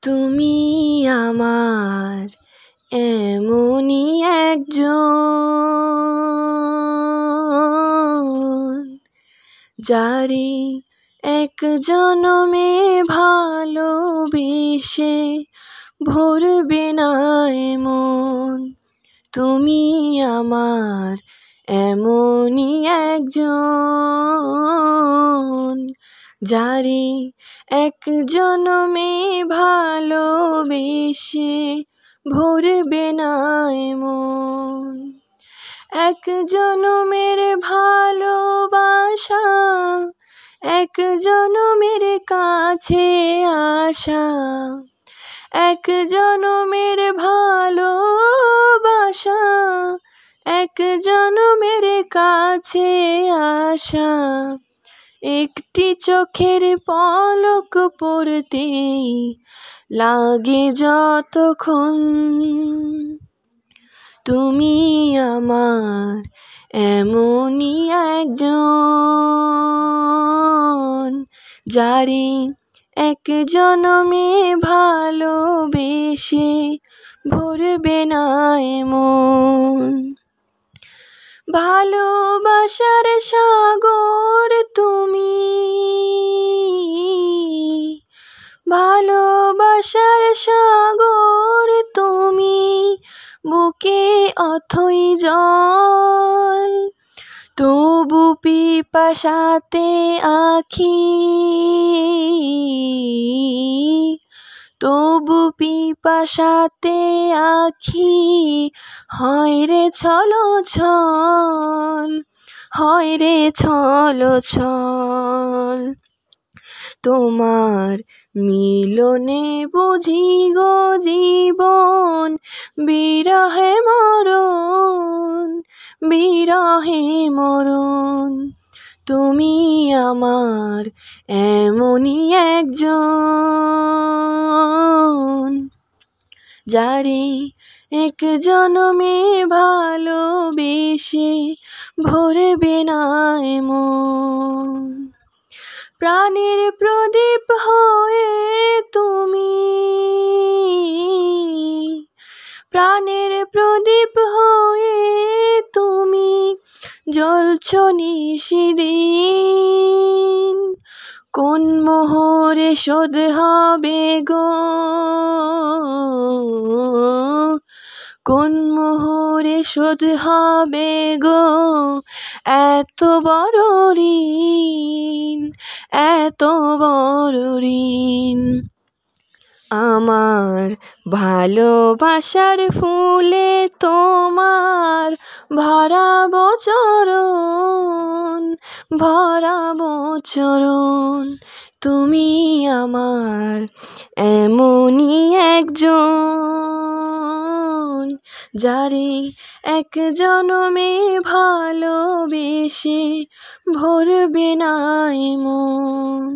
তুমি আমার এমনই একজন, যারে এক জনমে ভালোবেসে ভরবে না মন। তুমি আমার এমনই একজন, যারে এক জনমে ভালোবেসে ভরবে না মন। এক জনমের ভালোবাসা, এক জনমের কাছে আসা, এক জনমের ভালোবাসা, এক জনমের কাছে আসা। একটি চোখের পলক পড়তেই লাগে যতক্ষণ। তুমি আমার এমনই একজন, যারে এক জনমে ভালোবেসে ভরবে না মন। ভালোবাসার সাগর তুমি, ভালোবাসার সাগর তুমি, বুকে অথই জল। তবু পিপাসাতে আখি, তবু পিপাসাতে আখি হয় রে ছলছল, হয় রে ছলছল। তোমার মিলনে বুঝি গো জীবন বিরহে মরণ, বিরহে মরণ। তুমি আমার এমনই একজন, যারে এক জনমে ভালোবেসে ভরবে না মন। প্রাণের প্রদীপ হয়ে তুমি, প্রাণের প্রদীপ হয়ে তুমি জ্বলছ নিশিদিন। কোন মোহরে শোধ হবে গো, কোন মোহরে শোধ হবে গো এত বড় ঋণ, এত বড় ঋণ। আমার ভালোবাসার ফুলে তোমার ভরাবো চরণ, ভরাবো চরণ। তুমি আমার এমনই একজন, যারে এক জনমে ভালোবেসে ভরবে না মন।